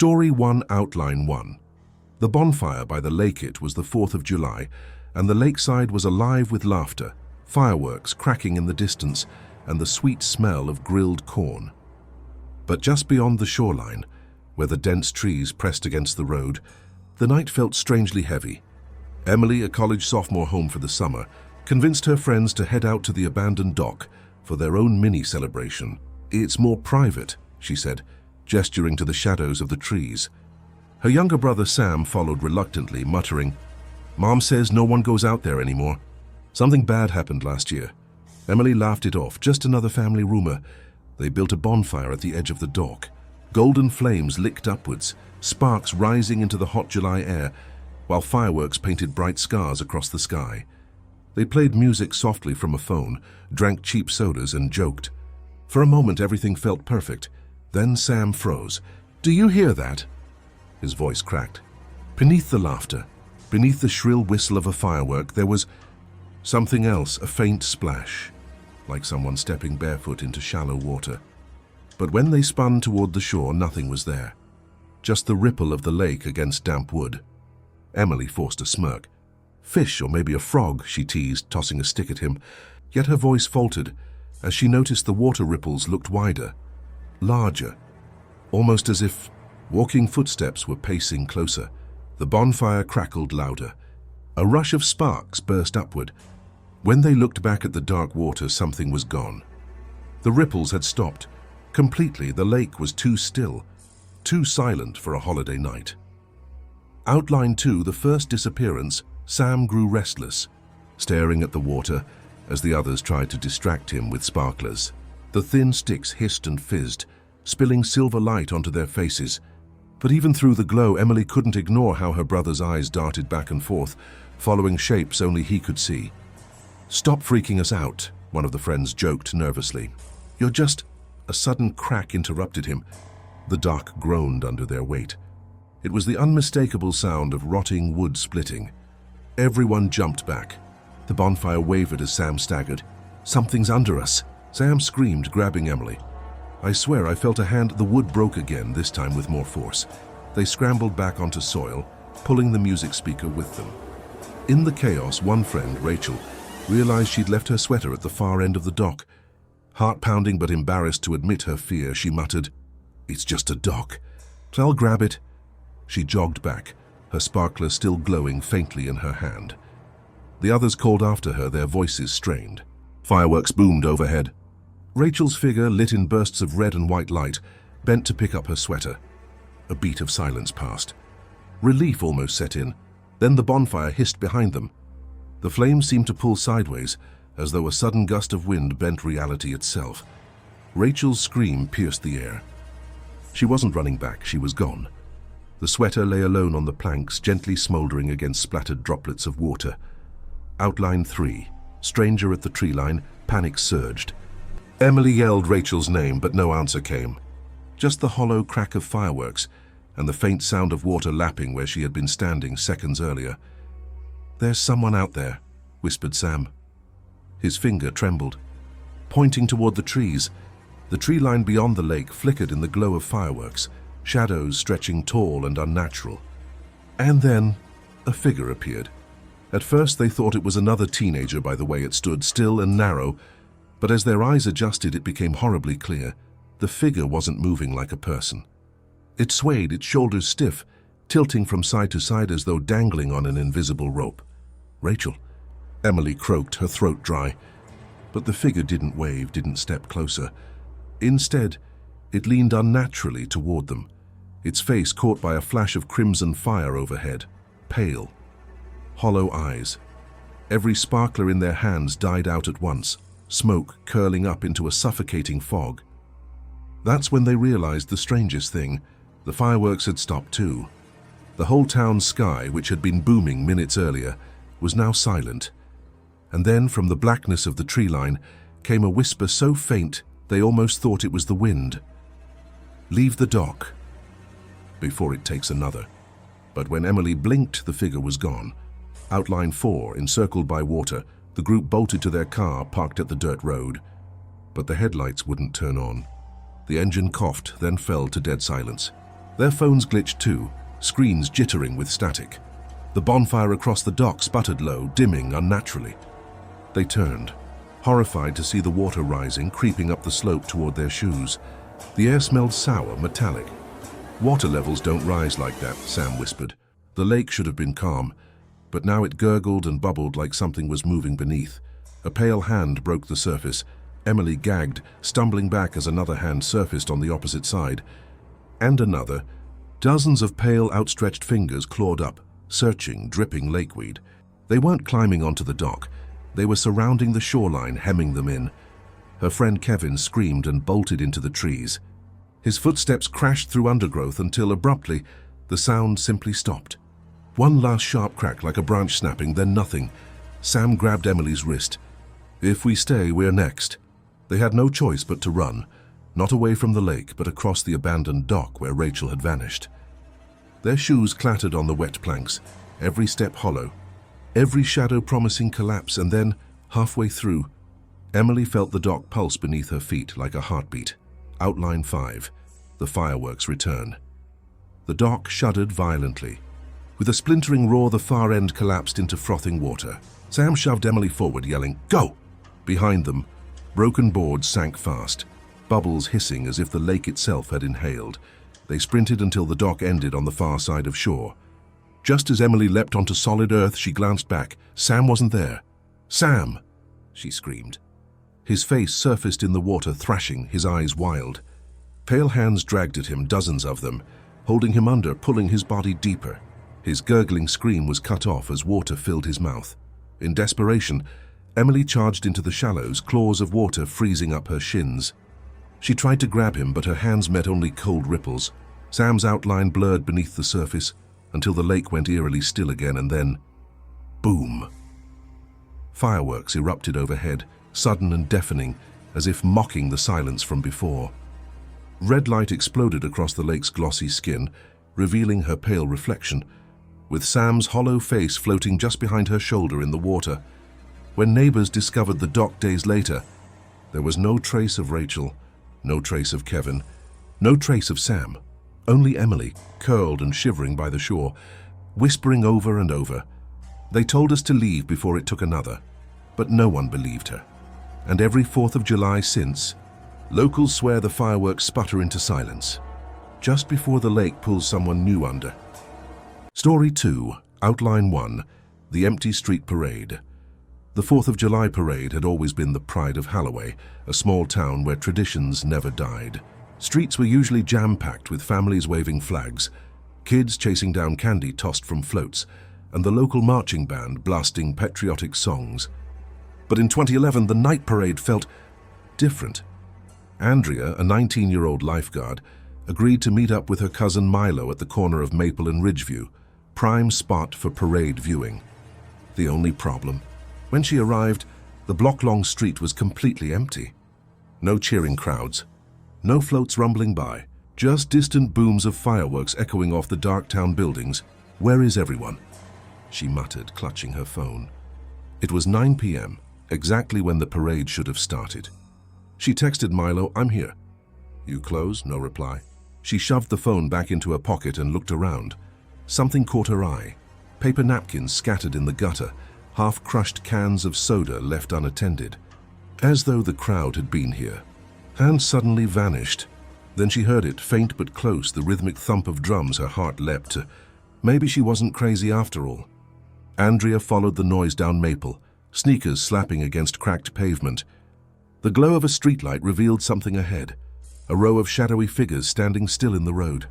Story 1, Outline 1. The bonfire by the lake. It was the 4th of July, and the lakeside was alive with laughter, fireworks cracking in the distance, and the sweet smell of grilled corn. But just beyond the shoreline, where the dense trees pressed against the road, the night felt strangely heavy. Emily, a college sophomore home for the summer, convinced her friends to head out to the abandoned dock for their own mini-celebration. "It's more private," she said, gesturing to the shadows of the trees. Her younger brother Sam followed reluctantly, muttering, "Mom says no one goes out there anymore. Something bad happened last year." Emily laughed it off. "Just another family rumor." They built a bonfire at the edge of the dock. Golden flames licked upwards, sparks rising into the hot July air, while fireworks painted bright scars across the sky. They played music softly from a phone, drank cheap sodas, and joked. For a moment, everything felt perfect. Then Sam froze. "Do you hear that?" His voice cracked. Beneath the laughter, beneath the shrill whistle of a firework, there was something else, a faint splash, like someone stepping barefoot into shallow water. But when they spun toward the shore, nothing was there. Just the ripple of the lake against damp wood. Emily forced a smirk. "Fish, or maybe a frog," she teased, tossing a stick at him. Yet her voice faltered as she noticed the water ripples looked wider, larger, almost as if walking footsteps were pacing closer. The bonfire crackled louder. A rush of sparks burst upward. When they looked back at the dark water, something was gone. The ripples had stopped. Completely, the lake was too still, too silent for a holiday night. Outline 2, the first disappearance. Sam grew restless, staring at the water as the others tried to distract him with sparklers. The thin sticks hissed and fizzed, spilling silver light onto their faces. But even through the glow, Emily couldn't ignore how her brother's eyes darted back and forth, following shapes only he could see. "Stop freaking us out," one of the friends joked nervously. "You're just—" A sudden crack interrupted him. The dock groaned under their weight. It was the unmistakable sound of rotting wood splitting. Everyone jumped back. The bonfire wavered as Sam staggered. "Something's under us!" Sam screamed, grabbing Emily. "I swear I felt a hand." The wood broke again, this time with more force. They scrambled back onto soil, pulling the music speaker with them. In the chaos, one friend, Rachel, realized she'd left her sweater at the far end of the dock. Heart-pounding but embarrassed to admit her fear, she muttered, "It's just a dock. I'll grab it." She jogged back, her sparkler still glowing faintly in her hand. The others called after her, their voices strained. Fireworks boomed overhead. Rachel's figure, lit in bursts of red and white light, bent to pick up her sweater. A beat of silence passed. Relief almost set in. Then the bonfire hissed behind them. The flames seemed to pull sideways, as though a sudden gust of wind bent reality itself. Rachel's scream pierced the air. She wasn't running back, she was gone. The sweater lay alone on the planks, gently smoldering against splattered droplets of water. Outline 3. Stranger at the tree line. Panic surged. Emily yelled Rachel's name, but no answer came. Just the hollow crack of fireworks and the faint sound of water lapping where she had been standing seconds earlier. "There's someone out there," whispered Sam. His finger trembled, pointing toward the trees. The tree line beyond the lake flickered in the glow of fireworks, shadows stretching tall and unnatural. And then a figure appeared. At first they thought it was another teenager by the way it stood, still and narrow, but as their eyes adjusted it became horribly clear. The figure wasn't moving like a person. It swayed, its shoulders stiff, tilting from side to side as though dangling on an invisible rope. "Rachel," Emily croaked, her throat dry. But the figure didn't wave, didn't step closer. Instead, it leaned unnaturally toward them, its face caught by a flash of crimson fire overhead, pale. Hollow eyes. Every sparkler in their hands died out at once, smoke curling up into a suffocating fog. That's when they realized the strangest thing. The fireworks had stopped too. The whole town's sky, which had been booming minutes earlier, was now silent. And then, from the blackness of the tree line, came a whisper so faint they almost thought it was the wind. "Leave the dock," before it takes another. But when Emily blinked, the figure was gone. Outline 4, encircled by water, the group bolted to their car parked at the dirt road. But the headlights wouldn't turn on. The engine coughed, then fell to dead silence. Their phones glitched too, screens jittering with static. The bonfire across the dock sputtered low, dimming unnaturally. They turned, horrified to see the water rising, creeping up the slope toward their shoes. The air smelled sour, metallic. "Water levels don't rise like that," Sam whispered. The lake should have been calm, but now it gurgled and bubbled like something was moving beneath. A pale hand broke the surface. Emily gagged, stumbling back as another hand surfaced on the opposite side. And another. Dozens of pale, outstretched fingers clawed up, searching, dripping lakeweed. They weren't climbing onto the dock. They were surrounding the shoreline, hemming them in. Her friend Kevin screamed and bolted into the trees. His footsteps crashed through undergrowth until abruptly the sound simply stopped. One last sharp crack like a branch snapping, then nothing. Sam grabbed Emily's wrist. "If we stay, we're next." They had no choice but to run, not away from the lake, but across the abandoned dock where Rachel had vanished. Their shoes clattered on the wet planks, every step hollow, every shadow promising collapse, and then, halfway through, Emily felt the dock pulse beneath her feet like a heartbeat. Outline 5. The fireworks return. The dock shuddered violently. With a splintering roar, the far end collapsed into frothing water. Sam shoved Emily forward, yelling, "Go!" Behind them, broken boards sank fast, bubbles hissing as if the lake itself had inhaled. They sprinted until the dock ended on the far side of shore. Just as Emily leapt onto solid earth, she glanced back. Sam wasn't there. "Sam!" she screamed. His face surfaced in the water, thrashing, his eyes wild. Pale hands dragged at him, dozens of them, holding him under, pulling his body deeper. His gurgling scream was cut off as water filled his mouth. In desperation, Emily charged into the shallows, claws of water freezing up her shins. She tried to grab him, but her hands met only cold ripples. Sam's outline blurred beneath the surface until the lake went eerily still again, and then, boom! Fireworks erupted overhead, sudden and deafening, as if mocking the silence from before. Red light exploded across the lake's glossy skin, revealing her pale reflection, with Sam's hollow face floating just behind her shoulder in the water. When neighbors discovered the dock days later, there was no trace of Rachel, no trace of Kevin, no trace of Sam. Only Emily, curled and shivering by the shore, whispering over and over. "They told us to leave before it took another," but no one believed her. And every 4th of July since, locals swear the fireworks sputter into silence, just before the lake pulls someone new under. Story 2, Outline 1, The Empty Street Parade. The 4th of July parade had always been the pride of Holloway, a small town where traditions never died. Streets were usually jam-packed with families waving flags, kids chasing down candy tossed from floats, and the local marching band blasting patriotic songs. But in 2011, the night parade felt different. Andrea, a 19-year-old lifeguard, agreed to meet up with her cousin Milo at the corner of Maple and Ridgeview, prime spot for parade viewing. The only problem: when she arrived, the block-long street was completely empty. No cheering crowds, no floats rumbling by, just distant booms of fireworks echoing off the dark town buildings. "Where is everyone?" she muttered, clutching her phone. It was 9 p.m., exactly when the parade should have started. She texted Milo, "I'm here." "You close?" No reply. She shoved the phone back into her pocket and looked around. Something caught her eye. Paper napkins scattered in the gutter, half-crushed cans of soda left unattended. As though the crowd had been here. Hands suddenly vanished. Then she heard it, faint but close, the rhythmic thump of drums. Her heart leapt. Maybe she wasn't crazy after all. Andrea followed the noise down Maple, sneakers slapping against cracked pavement. The glow of a streetlight revealed something ahead. A row of shadowy figures standing still in the road.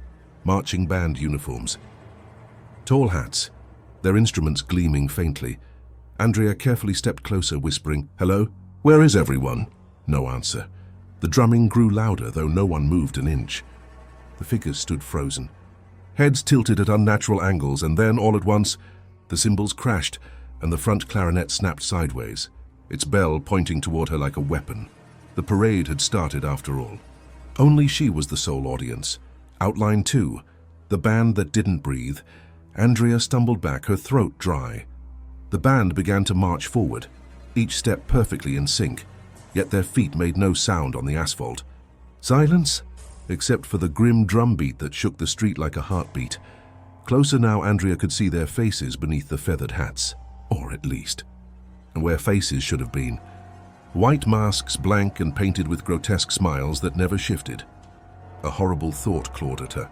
Marching band uniforms. Tall hats, their instruments gleaming faintly. Andrea carefully stepped closer, whispering, "Hello? Where is everyone?" No answer. The drumming grew louder, though no one moved an inch. The figures stood frozen, heads tilted at unnatural angles, and then, all at once, the cymbals crashed and the front clarinet snapped sideways, its bell pointing toward her like a weapon. The parade had started after all. Only she was the sole audience. Outline 2, the band that didn't breathe. Andrea stumbled back, her throat dry. The band began to march forward, each step perfectly in sync, yet their feet made no sound on the asphalt. "Silence?" except for the grim drumbeat that shook the street like a heartbeat. Closer now, Andrea could see their faces beneath the feathered hats, or at least, where faces should have been. White masks, blank and painted with grotesque smiles that never shifted. A horrible thought clawed at her.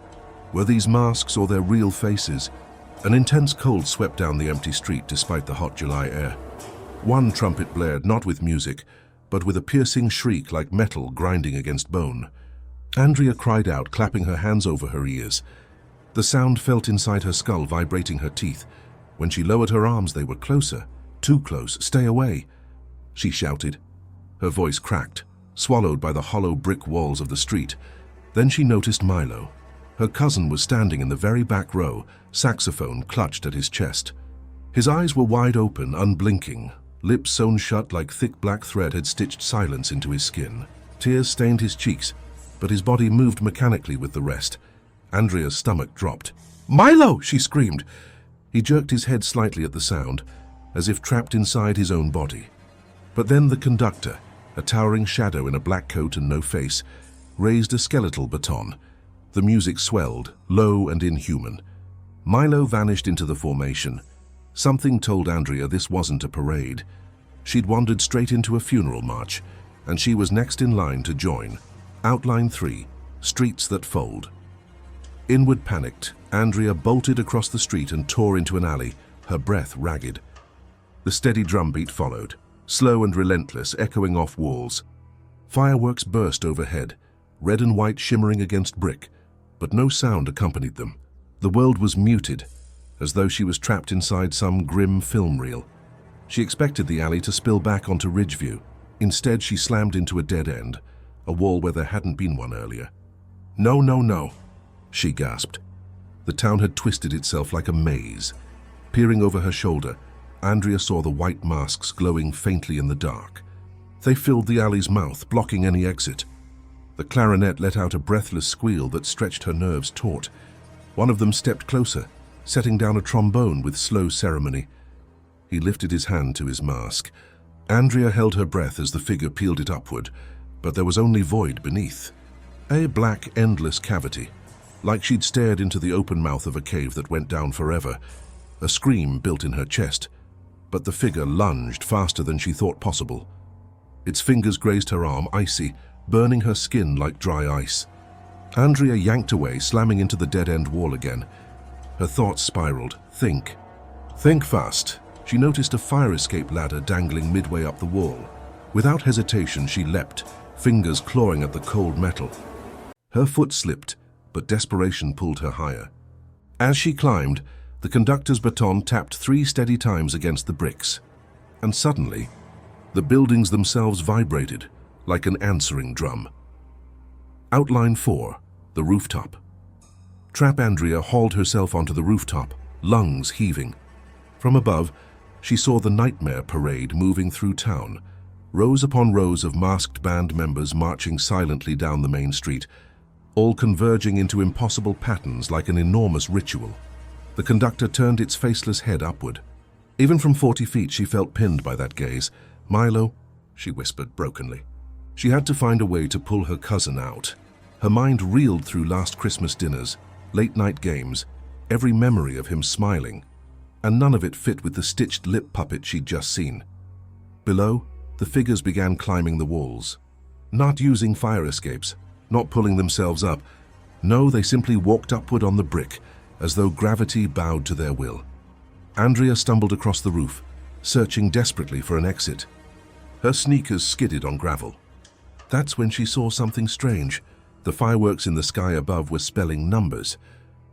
Were these masks or their real faces? An intense cold swept down the empty street despite the hot July air. One trumpet blared, not with music, but with a piercing shriek like metal grinding against bone. Andrea cried out, clapping her hands over her ears. The sound felt inside her skull, vibrating her teeth. When she lowered her arms, they were closer. Too close. Stay away, she shouted. Her voice cracked, swallowed by the hollow brick walls of the street. Then she noticed Milo. Her cousin was standing in the very back row, saxophone clutched at his chest. His eyes were wide open, unblinking. Lips sewn shut like thick black thread had stitched silence into his skin. Tears stained his cheeks, but his body moved mechanically with the rest. Andrea's stomach dropped. "Milo!" she screamed. He jerked his head slightly at the sound, as if trapped inside his own body. But then the conductor, a towering shadow in a black coat and no face, raised a skeletal baton. The music swelled, low and inhuman. Milo vanished into the formation. Something told Andrea this wasn't a parade. She'd wandered straight into a funeral march, and she was next in line to join. Outline 3, Streets That Fold. Inward panicked, Andrea bolted across the street and tore into an alley, her breath ragged. The steady drumbeat followed, slow and relentless, echoing off walls. Fireworks burst overhead, red and white shimmering against brick, but no sound accompanied them. The world was muted, as though she was trapped inside some grim film reel. She expected the alley to spill back onto Ridgeview. Instead, she slammed into a dead end, a wall where there hadn't been one earlier. "No, no, no," she gasped. The town had twisted itself like a maze. Peering over her shoulder, Andrea saw the white masks glowing faintly in the dark. They filled the alley's mouth, blocking any exit. The clarinet let out a breathless squeal that stretched her nerves taut. One of them stepped closer, setting down a trombone with slow ceremony. He lifted his hand to his mask. Andrea held her breath as the figure peeled it upward, but there was only void beneath. A black, endless cavity, like she'd stared into the open mouth of a cave that went down forever. A scream built in her chest, but the figure lunged faster than she thought possible. Its fingers grazed her arm, icy, burning her skin like dry ice. Andrea yanked away, slamming into the dead-end wall again. Her thoughts spiraled. Think. Think fast. She noticed a fire escape ladder dangling midway up the wall. Without hesitation, she leapt, fingers clawing at the cold metal. Her foot slipped, but desperation pulled her higher. As she climbed, the conductor's baton tapped 3 steady times against the bricks. And suddenly, the buildings themselves vibrated, like an answering drum. Outline 4, the rooftop. Trap Andrea hauled herself onto the rooftop, lungs heaving. From above, she saw the nightmare parade moving through town, rows upon rows of masked band members marching silently down the main street, all converging into impossible patterns like an enormous ritual. The conductor turned its faceless head upward. Even from 40 feet, she felt pinned by that gaze. "Milo," she whispered brokenly. She had to find a way to pull her cousin out. Her mind reeled through last Christmas dinners, late-night games, every memory of him smiling, and none of it fit with the stitched lip puppet she'd just seen. Below, the figures began climbing the walls, not using fire escapes, not pulling themselves up. No, they simply walked upward on the brick, as though gravity bowed to their will. Andrea stumbled across the roof, searching desperately for an exit. Her sneakers skidded on gravel. That's when she saw something strange. The fireworks in the sky above were spelling numbers.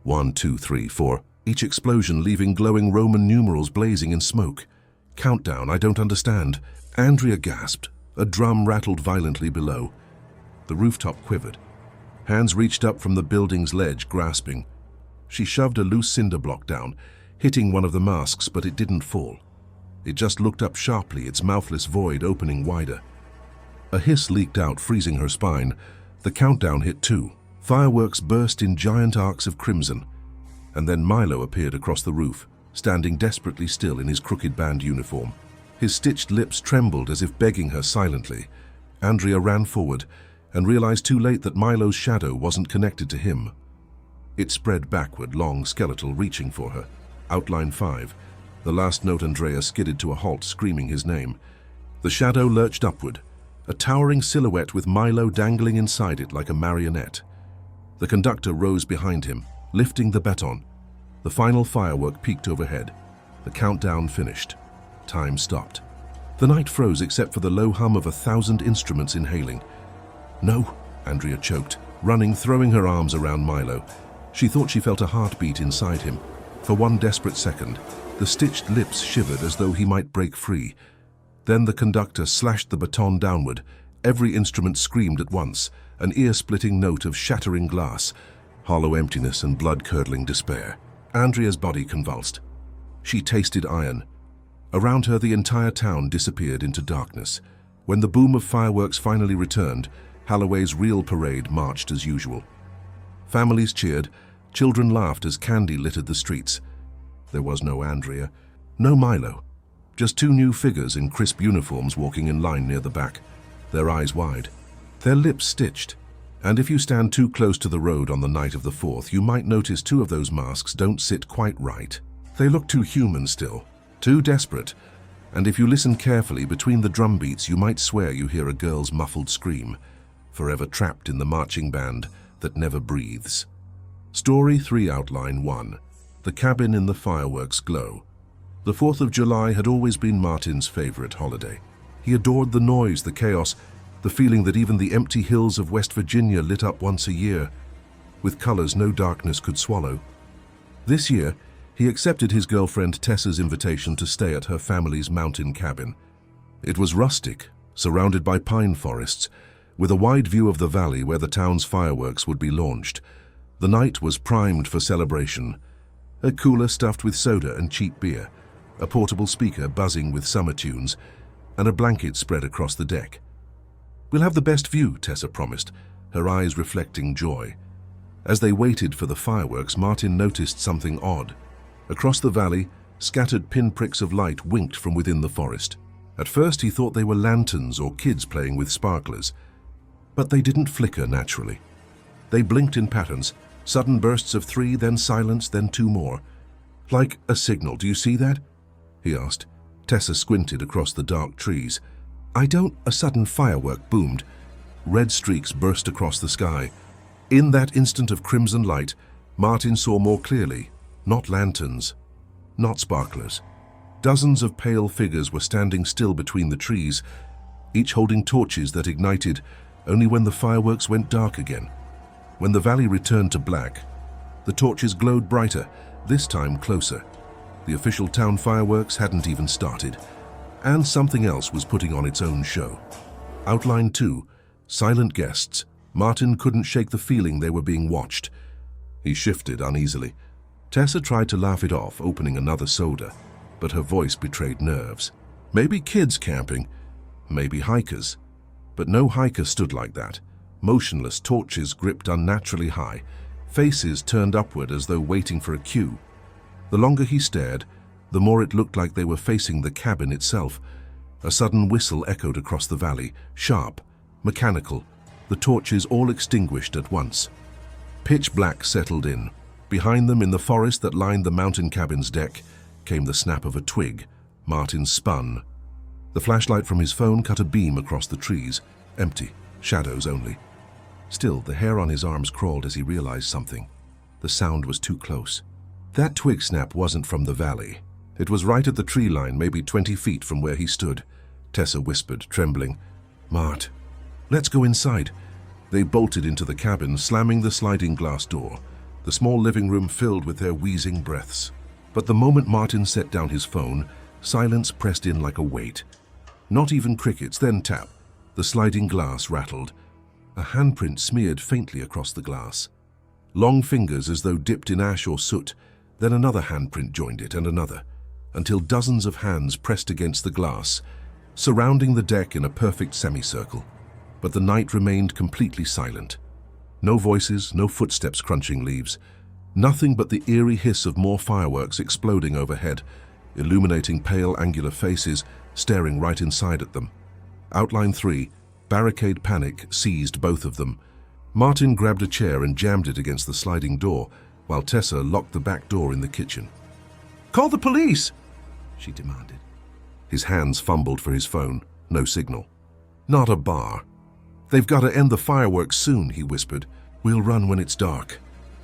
1, 2, 3, 4, each explosion leaving glowing Roman numerals blazing in smoke. Countdown, I don't understand. Andrea gasped. A drum rattled violently below. The rooftop quivered. Hands reached up from the building's ledge, grasping. She shoved a loose cinder block down, hitting one of the masks, but it didn't fall. It just looked up sharply, its mouthless void opening wider. A hiss leaked out, freezing her spine. The countdown hit too. Fireworks burst in giant arcs of crimson. And then Milo appeared across the roof, standing desperately still in his crooked band uniform. His stitched lips trembled as if begging her silently. Andrea ran forward, and realized too late that Milo's shadow wasn't connected to him. It spread backward, long, skeletal, reaching for her. Outline 5. The last note Andrea skidded to a halt, screaming his name. The shadow lurched upward, a towering silhouette with Milo dangling inside it like a marionette. The conductor rose behind him, lifting the baton. The final firework peaked overhead. The countdown finished. Time stopped. The night froze except for the low hum of 1,000 instruments inhaling. "No," Andrea choked, running, throwing her arms around Milo. She thought she felt a heartbeat inside him. For one desperate second, the stitched lips shivered as though he might break free. Then the conductor slashed the baton downward. Every instrument screamed at once, an ear-splitting note of shattering glass, hollow emptiness and blood-curdling despair. Andrea's body convulsed. She tasted iron. Around her, the entire town disappeared into darkness. When the boom of fireworks finally returned, Halloway's real parade marched as usual. Families cheered, children laughed as candy littered the streets. There was no Andrea, no Milo, just two new figures in crisp uniforms walking in line near the back, their eyes wide, their lips stitched. And if you stand too close to the road on the night of the 4th, you might notice two of those masks don't sit quite right. They look too human still, too desperate, and if you listen carefully between the drum beats, you might swear you hear a girl's muffled scream, forever trapped in the marching band that never breathes. Story 3, Outline 1. The cabin in the fireworks glow. The 4th of July had always been Martin's favorite holiday. He adored the noise, the chaos, the feeling that even the empty hills of West Virginia lit up once a year, with colors no darkness could swallow. This year, he accepted his girlfriend Tessa's invitation to stay at her family's mountain cabin. It was rustic, surrounded by pine forests, with a wide view of the valley where the town's fireworks would be launched. The night was primed for celebration. A cooler stuffed with soda and cheap beer, a portable speaker buzzing with summer tunes, and a blanket spread across the deck. "We'll have the best view," Tessa promised, her eyes reflecting joy. As they waited for the fireworks, Martin noticed something odd. Across the valley, scattered pinpricks of light winked from within the forest. At first he thought they were lanterns or kids playing with sparklers. But they didn't flicker naturally. They blinked in patterns, sudden bursts of 3, then silence, then 2 more. "Like a signal, do you see that?" he asked. Tessa squinted across the dark trees. "I don't." A sudden firework boomed. Red streaks burst across the sky. In that instant of crimson light, Martin saw more clearly. Not lanterns, not sparklers. Dozens of pale figures were standing still between the trees, each holding torches that ignited only when the fireworks went dark again. When the valley returned to black, the torches glowed brighter, this time closer. The official town fireworks hadn't even started, and something else was putting on its own show. Outline 2, Silent Guests. Martin couldn't shake the feeling they were being watched. He shifted uneasily. Tessa tried to laugh it off, opening another soda, but her voice betrayed nerves. Maybe kids camping, maybe hikers. But no hiker stood like that. Motionless, torches gripped unnaturally high, faces turned upward as though waiting for a cue. The longer he stared, the more it looked like they were facing the cabin itself. A sudden whistle echoed across the valley, sharp, mechanical, the torches all extinguished at once. Pitch black settled in. Behind them, in the forest that lined the mountain cabin's deck, came the snap of a twig. Martin spun. The flashlight from his phone cut a beam across the trees. Empty, shadows only. Still, the hair on his arms crawled as he realized something. The sound was too close. That twig snap wasn't from the valley. It was right at the tree line, maybe 20 feet from where he stood. Tessa whispered, trembling, "Mart, let's go inside." They bolted into the cabin, slamming the sliding glass door. The small living room filled with their wheezing breaths. But the moment Martin set down his phone, silence pressed in like a weight. Not even crickets, then tap. The sliding glass rattled. A handprint smeared faintly across the glass. Long fingers as though dipped in ash or soot, then another handprint joined it and another, until dozens of hands pressed against the glass, surrounding the deck in a perfect semicircle. But the night remained completely silent. No voices, no footsteps crunching leaves. Nothing but the eerie hiss of more fireworks exploding overhead, illuminating pale angular faces staring right inside at them. Outline 3, Barricade panic seized both of them. Martin grabbed a chair and jammed it against the sliding door, while Tessa locked the back door in the kitchen. "Call the police!" she demanded. His hands fumbled for his phone. No signal. "Not a bar. They've got to end the fireworks soon," he whispered. "We'll run when it's dark."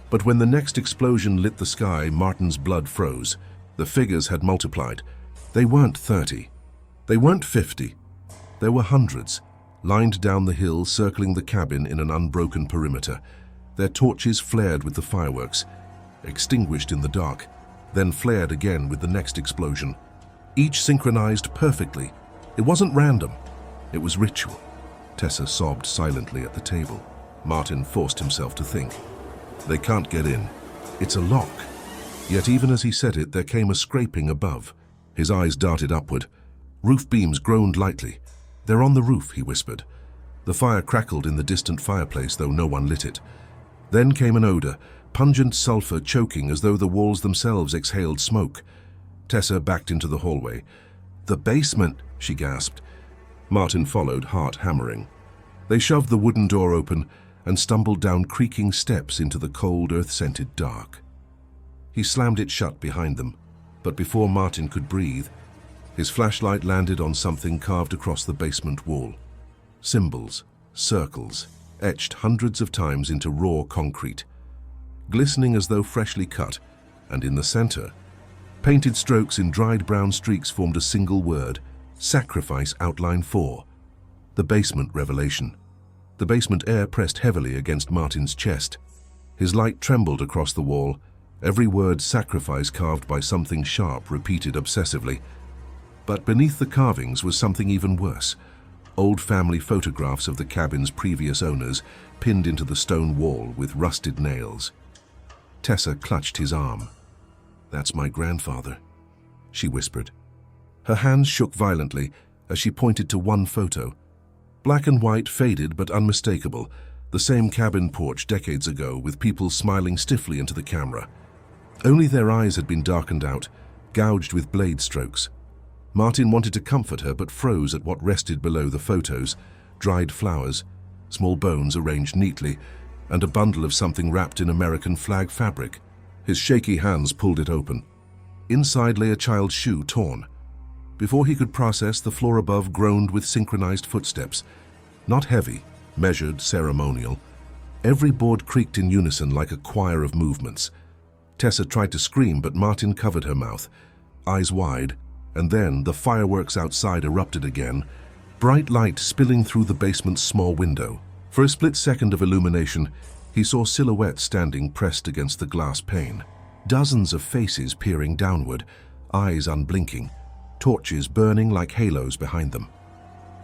But when the next explosion lit the sky, Martin's blood froze. The figures had multiplied. They weren't 30. They weren't 50. There were hundreds, lined down the hill, circling the cabin in an unbroken perimeter. Their torches flared with the fireworks, extinguished in the dark, then flared again with the next explosion. Each synchronized perfectly. It wasn't random. It was ritual. Tessa sobbed silently at the table. Martin forced himself to think. They can't get in. It's a lock. Yet even as he said it, there came a scraping above. His eyes darted upward. Roof beams groaned lightly. "They're on the roof," he whispered. The fire crackled in the distant fireplace, though no one lit it. Then came an odor, pungent sulfur choking as though the walls themselves exhaled smoke. Tessa backed into the hallway. "The basement," she gasped. Martin followed, heart hammering. They shoved the wooden door open and stumbled down creaking steps into the cold, earth-scented dark. He slammed it shut behind them, but before Martin could breathe, his flashlight landed on something carved across the basement wall. Symbols, circles, etched hundreds of times into raw concrete, glistening as though freshly cut, and in the center, painted strokes in dried brown streaks formed a single word: Sacrifice Outline 4. The basement revelation. The basement air pressed heavily against Martin's chest. His light trembled across the wall, every word sacrifice carved by something sharp, repeated obsessively. But beneath the carvings was something even worse. Old family photographs of the cabin's previous owners pinned into the stone wall with rusted nails. Tessa clutched his arm. "That's my grandfather," she whispered. Her hands shook violently as she pointed to one photo. Black and white, faded but unmistakable, the same cabin porch decades ago with people smiling stiffly into the camera. Only their eyes had been darkened out, gouged with blade strokes. Martin wanted to comfort her but froze at what rested below the photos: dried flowers, small bones arranged neatly, and a bundle of something wrapped in American flag fabric. His shaky hands pulled it open. Inside lay a child's shoe, torn. Before he could process, the floor above groaned with synchronized footsteps. Not heavy, measured, ceremonial. Every board creaked in unison like a choir of movements. Tessa tried to scream, but Martin covered her mouth, eyes wide, and then the fireworks outside erupted again, bright light spilling through the basement's small window. For a split second of illumination, he saw silhouettes standing pressed against the glass pane. Dozens of faces peering downward, eyes unblinking, torches burning like halos behind them.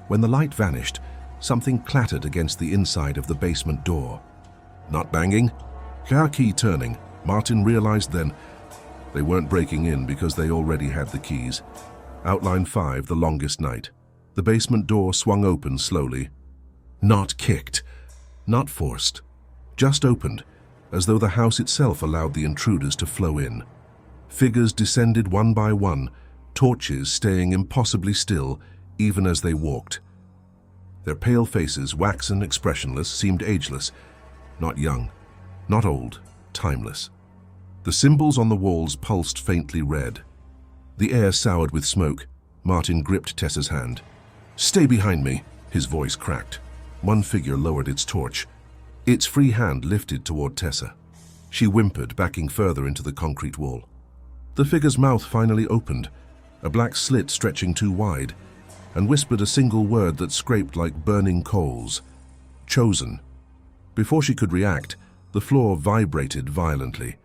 When the light vanished, something clattered against the inside of the basement door. Not banging, car key turning. Martin realized then they weren't breaking in because they already had the keys. Outline 5, the longest night. The basement door swung open slowly. Not kicked, not forced, just opened, as though the house itself allowed the intruders to flow in. Figures descended one by one, torches staying impossibly still even as they walked. Their pale faces, waxen, expressionless, seemed ageless, not young, not old, timeless. The symbols on the walls pulsed faintly red. The air soured with smoke. Martin gripped Tessa's hand. "Stay behind me," his voice cracked. One figure lowered its torch. Its free hand lifted toward Tessa. She whimpered, backing further into the concrete wall. The figure's mouth finally opened, a black slit stretching too wide, and whispered a single word that scraped like burning coals. "Chosen." Before she could react, the floor vibrated violently.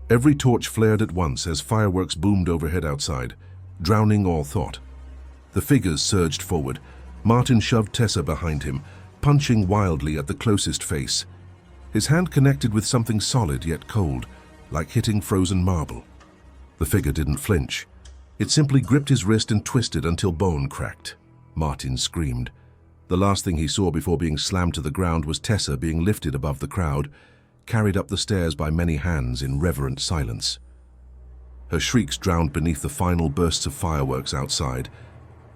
Every torch flared at once as fireworks boomed overhead outside, drowning all thought. The figures surged forward. Martin shoved Tessa behind him, punching wildly at the closest face. His hand connected with something solid yet cold, like hitting frozen marble. The figure didn't flinch. It simply gripped his wrist and twisted until bone cracked. Martin screamed. The last thing he saw before being slammed to the ground was Tessa being lifted above the crowd, carried up the stairs by many hands in reverent silence. Her shrieks drowned beneath the final bursts of fireworks outside,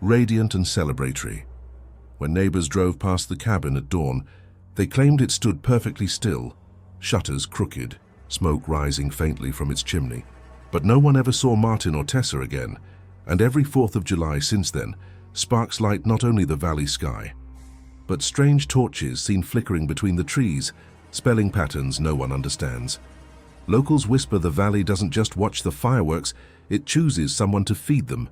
radiant and celebratory. When neighbors drove past the cabin at dawn, they claimed it stood perfectly still, shutters crooked, smoke rising faintly from its chimney. But no one ever saw Martin or Tessa again, and every 4th of July since then, sparks light not only the valley sky, but strange torches seen flickering between the trees, spelling patterns no one understands. Locals whisper the valley doesn't just watch the fireworks, it chooses someone to feed them,